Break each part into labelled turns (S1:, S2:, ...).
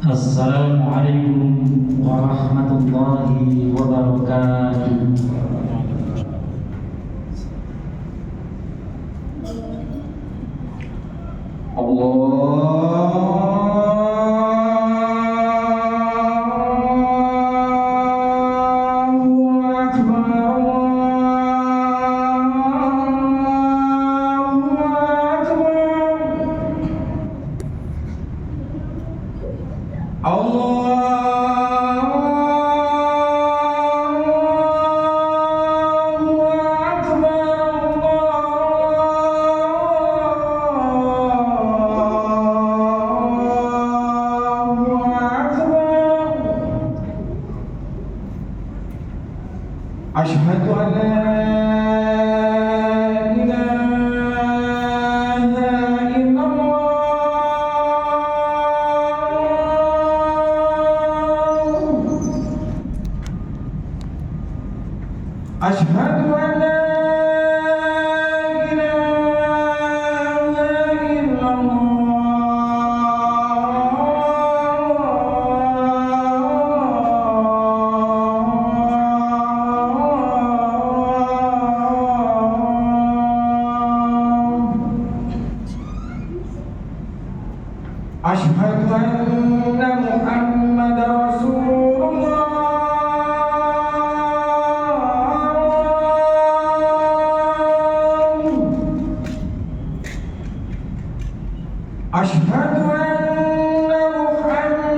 S1: Assalamualaikum warahmatullahi wabarakatuh. Asyhadu an la ilaha illallah. Asyhadu an la Asyhadu anna Muhammadar Rasulullah. Asyhadu anna Muhammadar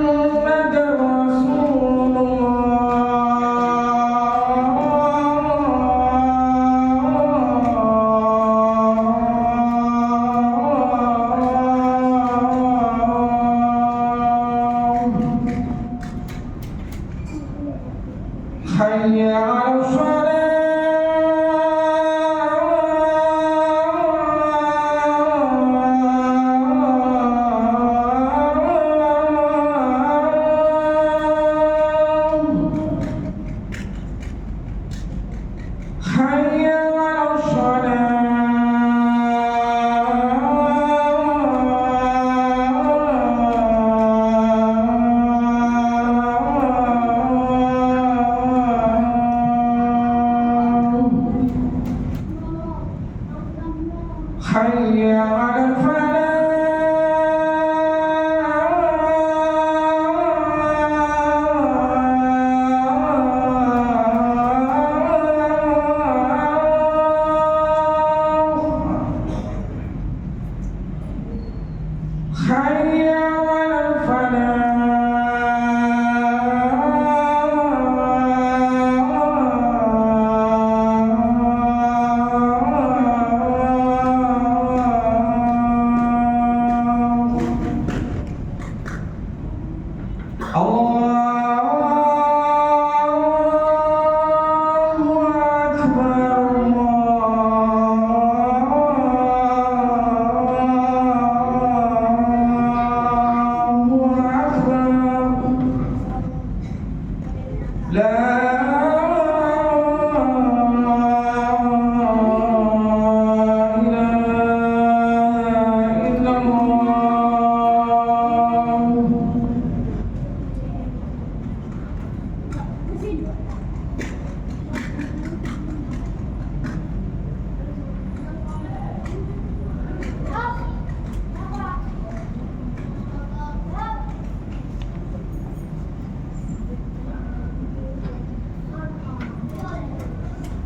S1: Hayya 'alas shalah. Hayya 'alas shalah. Hayya 'alal falah. Hayya 'alal falah.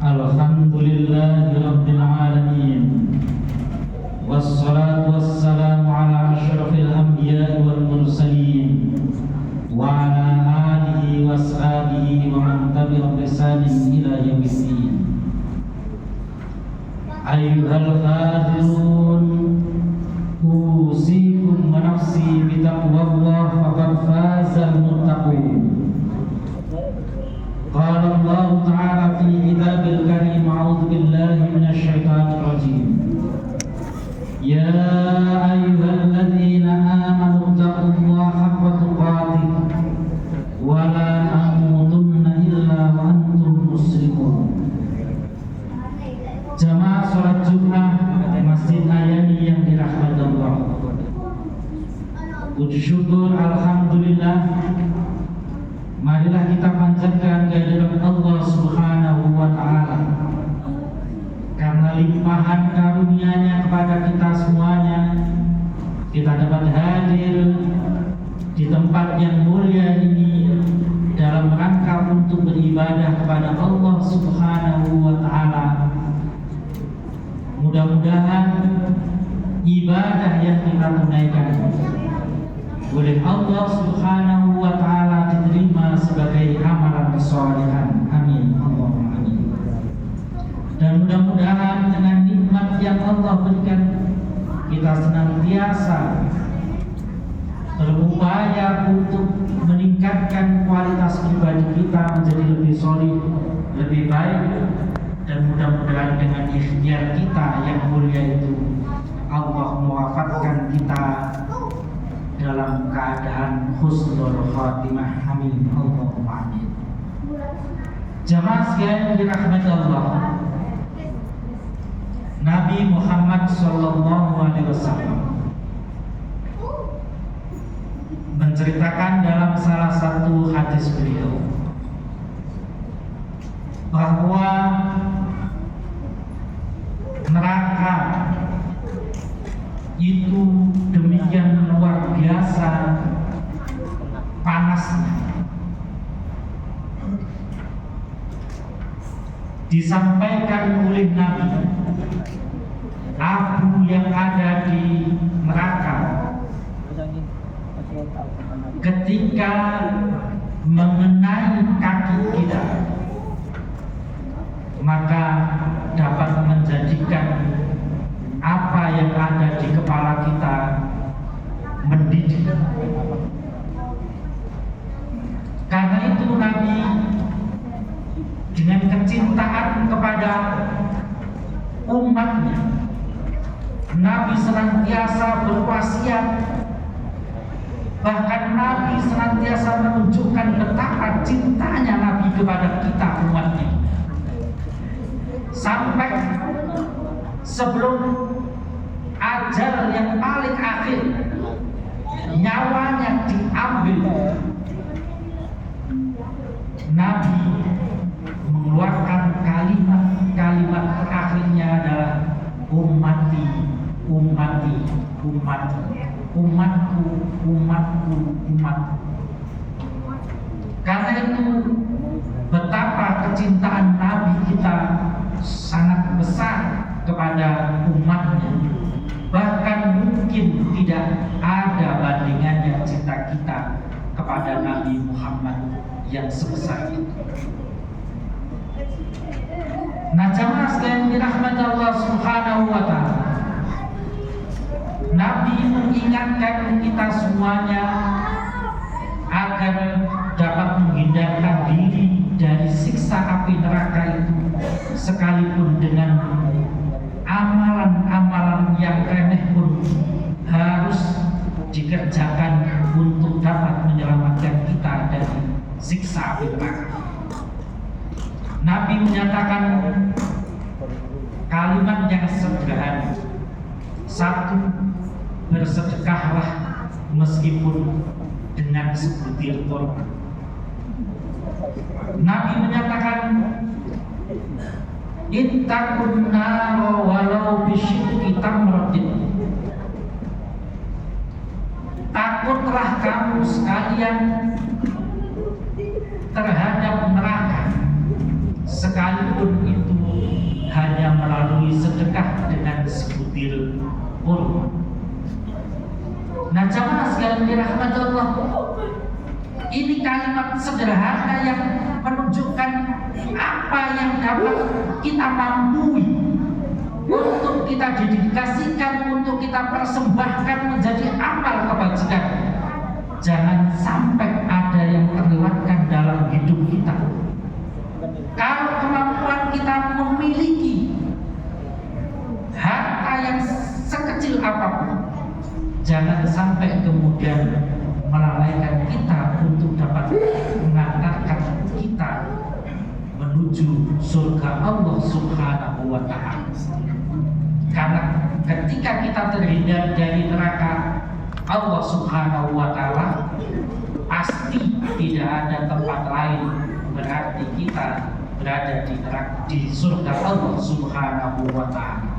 S1: Alhamdulillahi rabbil alamin. Wassalatu wassalamu ala asyrafil anbiya'i wal mursalin wa ala alihi wa ashabihi wa man tabi'ahum bi ihsanin ila yaumiddin. Ayyuhal hadirun, usikum wa nafsi bi taqwallah faqad fazal muttaqun. Qala Allah Ta'ala fi kitabil karim, a'udzu billahi minasy syaithanir rajim. Ya ayyuhalladzina amanu taqullaha haqqa tuqatih wa la tamutunna illa wa antum muslimun. Jamaah salat Jumat Masjid Ayani yang dirahmati Allah, puji syukur bersyukur, alhamdulillah. Marilah kita panjatkan kehadirat Allah Subhanahu wa Ta'ala, karena limpahan karunia-Nya kepada kita semuanya, kita dapat hadir di tempat yang mulia ini dalam rangka untuk beribadah kepada Allah Subhanahu wa Ta'ala. Mudah-mudahan ibadah yang kita tunaikan oleh Allah Subhanahu wa Ta'ala diterima sebagai amalan sholihan. Amin, Allahumma amin. Dan mudah-mudahan dengan nikmat yang Allah berikan, kita senantiasa berupaya untuk meningkatkan kualitas pribadi kita menjadi lebih solid, lebih baik, dan mudah-mudahan dengan ikhtiar kita yang mulia itu Allah mewafatkan kita dalam keadaan husnul khatimah. Amin, Allahumma amin. Jamaah sekalian dirahmati Allah, Nabi Muhammad sallallahu alaihi wasallam menceritakan dalam salah satu hadis beliau bahwa neraka itu demikian luar biasa panasnya. Disampaikan oleh Nabi, abu yang ada di neraka ketika mengenai kaki kita, maka dapat menjadikan apa yang ada di kepala kita mendidih. Karena itu Nabi dengan kecintaan kepada umatnya, Nabi senantiasa berwasiat, bahkan Nabi senantiasa menunjukkan betapa cintanya Nabi kepada kita umatnya, sampai sebelum ajal yang paling akhir nyawanya diambil, Nabi mengeluarkan kalimat terakhirnya adalah ummati, ummati, ummati, umatku, umatku, umatku. Karena itu betapa kecintaan Nabi kita sangat besar kepada umatnya, bahkan mungkin tidak ada bandingannya cinta kita kepada Nabi Muhammad yang sebesar itu. Nah, jamaah sekalian dirahmati Allah Subhanahu wa Ta'ala, Nabi mengingatkan kita semuanya agar dapat menghindarkan diri dari siksa api neraka itu, sekalipun dengan amalan-amalan yang remeh pun harus dikerjakan untuk dapat menyelamatkan kita dari siksa api neraka. Nabi menyatakan kalimat yang sederhana. Satu, bersedekahlah meskipun dengan sebutir korma. Nabi menyatakan, ittaqun naro walau bisyikki tamratin. Takutlah kamu sekalian terhadap neraka, sekalipun itu hanya melalui sedekah dengan sebutir kurma. Nah, jamaah sekalian dirahmati Allah, ini kalimat sederhana yang menunjukkan apa yang dapat kita mampu untuk kita dedikasikan, untuk kita persembahkan menjadi amal kebajikan. Jangan sampai ada yang terlewatkan dalam hidup kita. Kalau kemampuan kita memiliki harta yang sekecil apapun, jangan sampai kemudian melalaikan kita untuk dapat mengantarkan kita menuju surga Allah Subhanahu wa Ta'ala. Karena ketika kita terhindar dari neraka Allah Subhanahu wa Ta'ala, pasti tidak ada tempat lain, berarti kita berada di surga Allah Subhanahu wa ta'ala.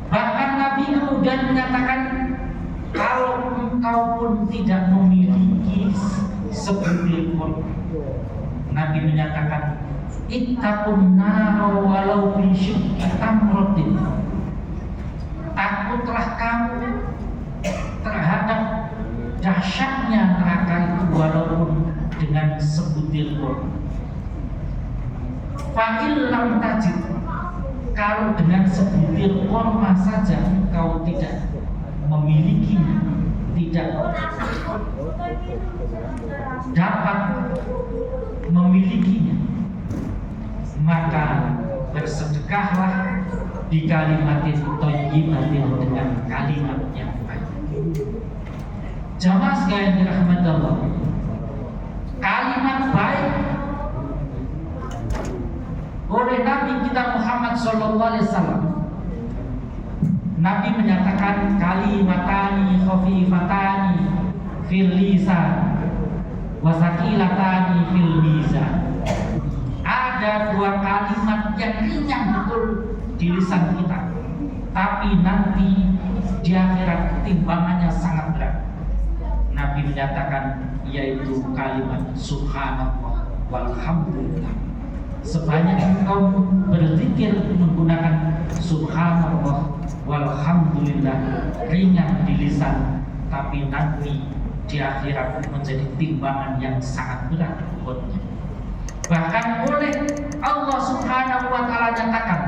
S1: Bahkan Nabi kemudian menyatakan, kalau engkau pun tidak memiliki sebutir pun, Nabi menyatakan, ittaqun nara walau bi syiqqi tamratin. Takutlah kamu terhadap dahsyatnya neraka itu walaupun dengan sebutir pun. Fa'il lam tajid, kalau dengan sebutir kurma saja kau tidak memilikinya, tidak dapat memilikinya, maka bersedekahlah di kalimatin thayyibatin, dengan kalimat yang baik. Jamaah sekalian dirahmati Allah, kalimat baik oleh Nabi kita Muhammad SAW. Nabi menyatakan kalimatani khafifatani fil lisan wa saqilatani fil mizan. Ada dua kalimat yang ringan betul di lisan kita, tapi nanti di akhirat timbangannya sangat berat. Nabi menyatakan yaitu kalimat subhanallah walhamdulillah. Sebanyak engkau berzikir menggunakan subhanallah walhamdulillah, ringan di lisan, tapi nanti di akhirat menjadi timbangan yang sangat berat buatnya. Bahkan oleh Allah Subhanahu wa ta'ala nyatakan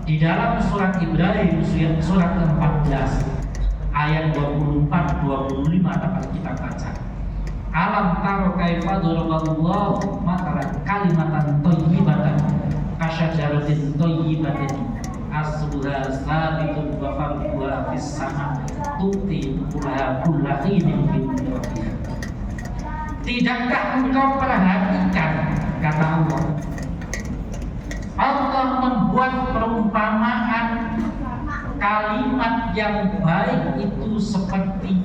S1: di dalam surat Ibrahim surat ke-14 ayat 24-25 dapat kita baca. Alam taro kaifa daraballahu matalan kalimatan thayyibatan kasyajaratin thayyibatin asluha sabitun wa farquha fis sama tuti ukulaha kullahinin bi rabbih. Tidakkah engkau perhatikan, kata Allah, Allah membuat perumpamaan kalimat yang baik itu seperti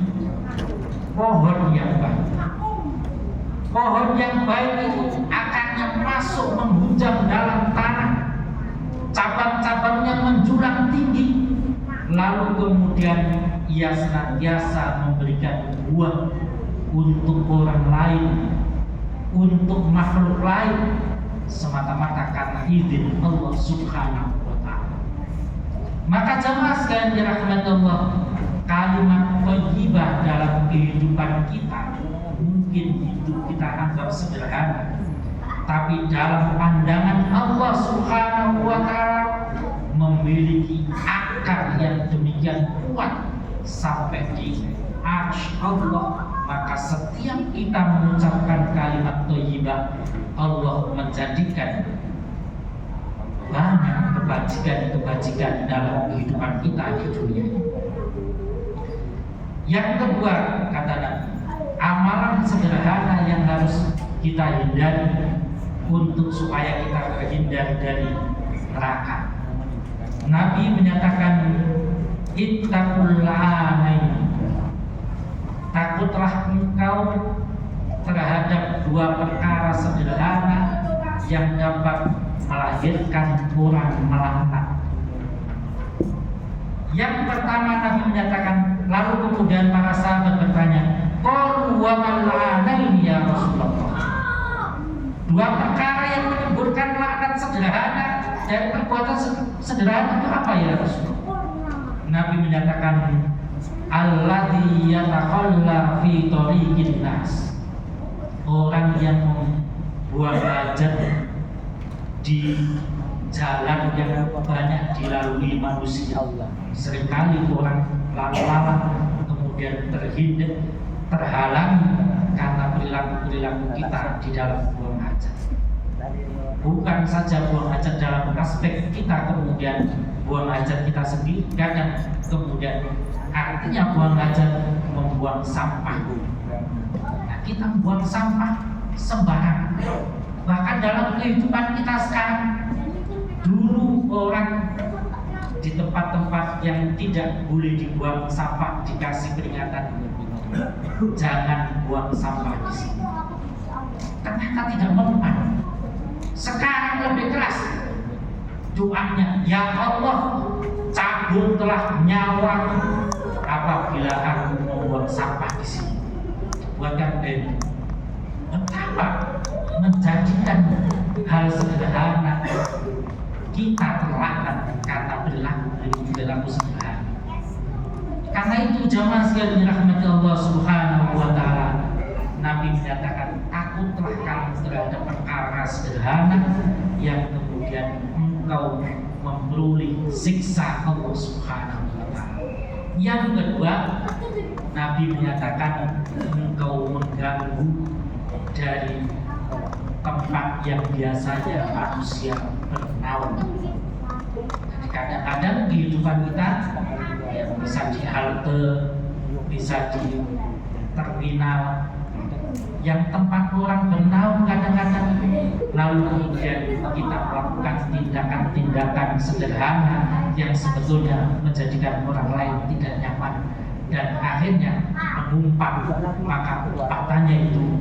S1: pohon yang baik. Pohon yang baik itu akarnya masuk menghujam dalam tanah, cabang-cabangnya menjulang tinggi, lalu kemudian ia senantiasa memberikan buah untuk orang lain, untuk makhluk lain, semata-mata karena izin Allah Subhanahu wa ta'ala. Maka jemaah sekalian dirahmati Allah, kalimat thayyibah dalam kehidupan kita, mungkin hidup kita anggap sederhana, tapi dalam pandangan Allah Subhanahu wa ta'ala memiliki akar yang demikian kuat sampai di arsy Allah. Maka setiap kita mengucapkan kalimat thayyibah, Allah menjadikan banyak kebajikan-kebajikan dalam kehidupan kita di dunia. Yang kedua, kata Nabi, amalan sederhana yang harus kita hindari untuk supaya kita terhindar dari neraka. Nabi menyatakan ittaqul la'anain, takutlah engkau terhadap dua perkara sederhana yang dapat melahirkan orang melaknat. Yang pertama Nabi menyatakan, lalu kemudian para sahabat bertanya, qalu wa mal la'anain ya Rasulullah. Dua perkara yang menimbulkan laknat sederhana dan perbuatan sederhana itu apa ya Rasulullah? Nabi menyatakan, alladzi yatakhalla fi thariqin nas, orang yang membuang hajat di jalan yang banyak dilalui manusia. Seringkali orang lalu-lalang kemudian terhalang karena perilaku kita di dalam buang hajat. Bukan saja buang hajat dalam aspek kita, kemudian buang hajat kita sendiri, kadang kemudian artinya buang hajat membuang sampah. Nah, kita membuang sampah sembarangan. Bahkan dalam kehidupan kita sekarang, dulu orang di tempat-tempat yang tidak boleh dibuang sampah dikasih peringatan. jangan buang sampah di sini. Ternyata tidak mempan. Sekarang lebih keras doanya, ya Allah, cabutlah nyawa apabila aku membuang sampah di sini. Buatkan dari betapa menjadikan hal sederhana kita terlambat karena berlaku sederhana. Karena itu jamaah sekalian dirahmati Allah Subhanahu wa taala, Nabi menyatakan takutlah kamu terhadap perkara sederhana yang kemudian engkau memperoleh siksa Allah Subhanahu wa taala. Yang kedua, Nabi menyatakan engkau mengganggu dari tempat yang biasanya manusia bernaung. Kadang-kadang kehidupan kita yang bisa di halte, bisa di terminal, yang tempat orang bernaung kadang-kadang, lalu kemudian kita melakukan tindakan-tindakan sederhana yang sebetulnya menjadikan orang lain tidak nyaman dan akhirnya menumpang, maka faktanya itu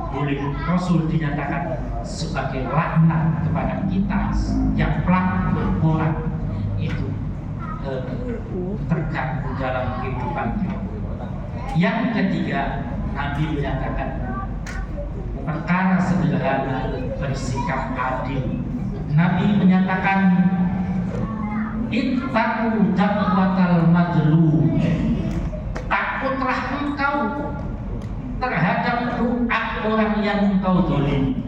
S1: boleh Rasul dinyatakan sebagai laknat kepada kita yang pelaku orang itu terganggu dalam kehidupan. Yang ketiga, Nabi menyatakan perkara sederhana bersikap adil. Nabi menyatakan ittaqu da'watal mazlum, takutlah engkau terhadap doa orang yang engkau zalimi.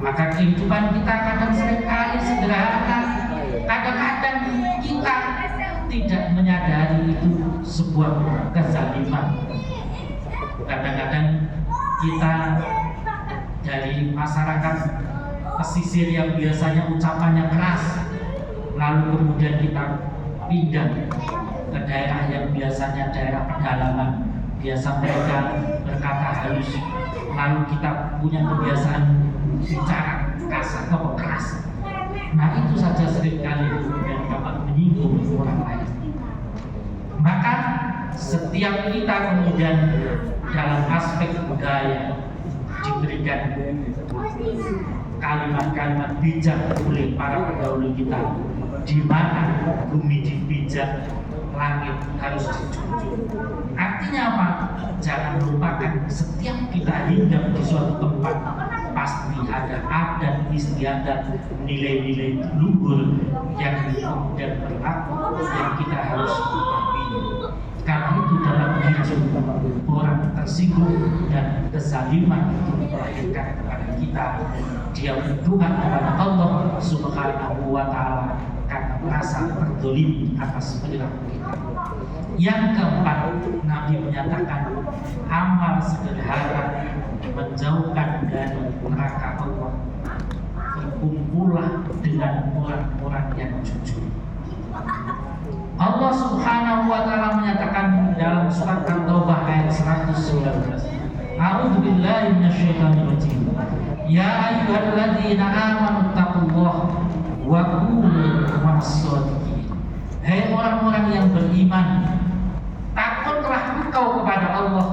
S1: Maka kehidupan kita kadang seringkali sederhana, kadang-kadang kita tidak menyadari itu sebuah kezaliman. Kadang-kadang kita dari masyarakat pesisir yang biasanya ucapannya keras, lalu kemudian kita pindah ke daerah yang biasanya daerah pedalaman, biasa mereka berkata halus, lalu kita punya kebiasaan bicara kasar atau keras. Nah itu saja seringkali kemudian dapat menyinggung orang lain. Maka setiap kita kemudian dalam aspek budaya diberikan kalimat-kalimat bijak oleh para pendahulu kita, di mana bumi dipijak, langit harus dijunjung. Artinya apa? Jangan lupakan setiap kita hinggap di suatu tempat pasti ada adat istiadat, nilai-nilai luhur yang kemudian berlaku yang kita harus pahami. Karena itu dalam hidup orang tersinggung dan kezaliman itu melahirkan kepada kita dia berdoa kepada Allah Subhanahu wa taala karena merasa terzalimi atas perilaku kita. Yang keempat, Nabi menyatakan amal sederhana menjauhkan dari neraka Allah. Berkumpullah dengan orang-orang yang jujur. Allah Subhanahu wa taala menyatakan dalam surat At-Taubah ayat 119, A'udzu billahi minasyaitonir rajim. Ya ayyuhalladzina amanu taqullaha wa kunu ma'as-shadiqin. Hai orang-orang yang beriman, takutlah engkau kepada Allah,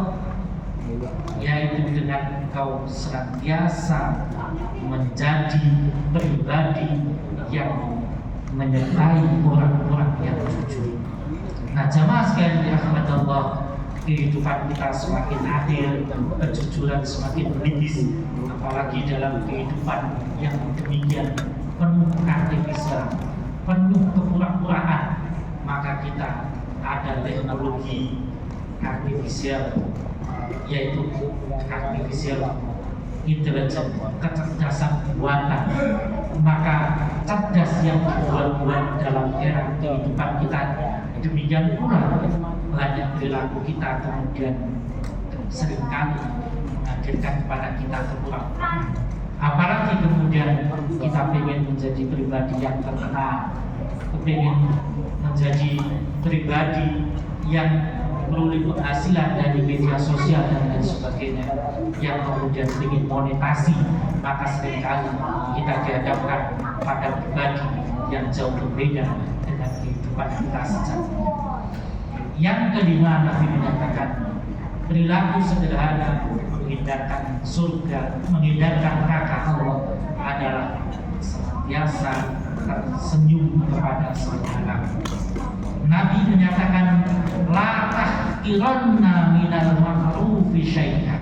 S1: yaitu dengan engkau senantiasa menjadi pribadi yang menyertai orang-orang yang jujur. Nah jamaah sekalian dirahmati Allah, kehidupan kita semakin adil, kejujuran semakin kritis, apalagi dalam kehidupan yang demikian penuh artifisial, penuh kepura-puraan, maka kita ada teknologi artifisial, yaitu artificial intelligence, kecerdasan buatan. Maka cerdas yang dibuat-buat dalam era kehidupan kita, demikian pula banyak perilaku kita kemudian seringkali menghadirkan kepada kita kepura-puraan. Apalagi kemudian kita ingin menjadi pribadi yang terkenal, ingin menjadi pribadi yang memperoleh penghasilan dari media sosial dan lain sebagainya, yang kemudian ingin monetasi, maka seringkali kita dihadapkan pada pribadi yang jauh berbeda dengan kehidupan kita sejatinya. Yang kelima, Nabi menyatakan perilaku sederhana menghindarkan surga, menghindarkan neraka Allah adalah biasa tersenyum kepada saudara. Nabi menyatakan la tahqiranna minal ma'rufi syai'an.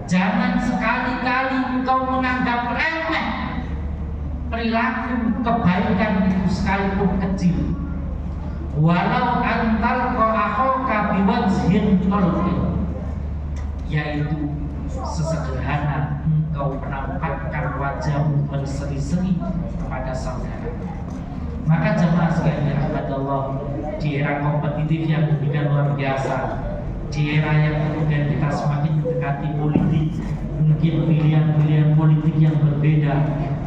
S1: Jangan sekali-kali engkau menganggap remeh perilaku kebaikan itu sekalipun kecil. Walau antal akhaka biwajhin talqin, yaitu sesederhana engkau menampakkan wajahmu berseri-seri kepada saudara. Maka jemaah sekalian Allah, di era kompetitif yang demikian luar biasa, di era yang kemudian kita semakin mendekati politik, mungkin pilihan-pilihan politik yang berbeda,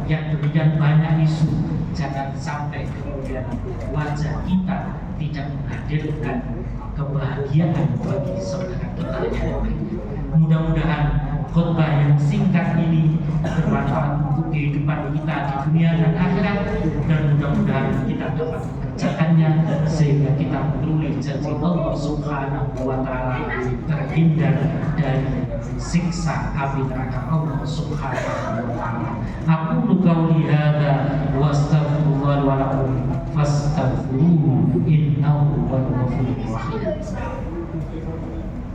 S1: yang demikian banyak isu, jangan sampai kemudian wajah kita tidak menghadirkan kebahagiaan bagi saudara kita yang lain. Mudah-mudahan khutbah yang singkat ini bermanfaat untuk kehidupan kita di dunia dan akhirat, dan mudah-mudahan kita dapat mengerjakannya sehingga kita memperoleh janji Allah Subhanahu wa Ta'ala, terhindar dari siksa api neraka Allah Subhanahu wa Ta'ala. Aku qauli hadza wa astaghfirullah wa lakum fastaghfiruhu innahu huwal ghafurur rahim.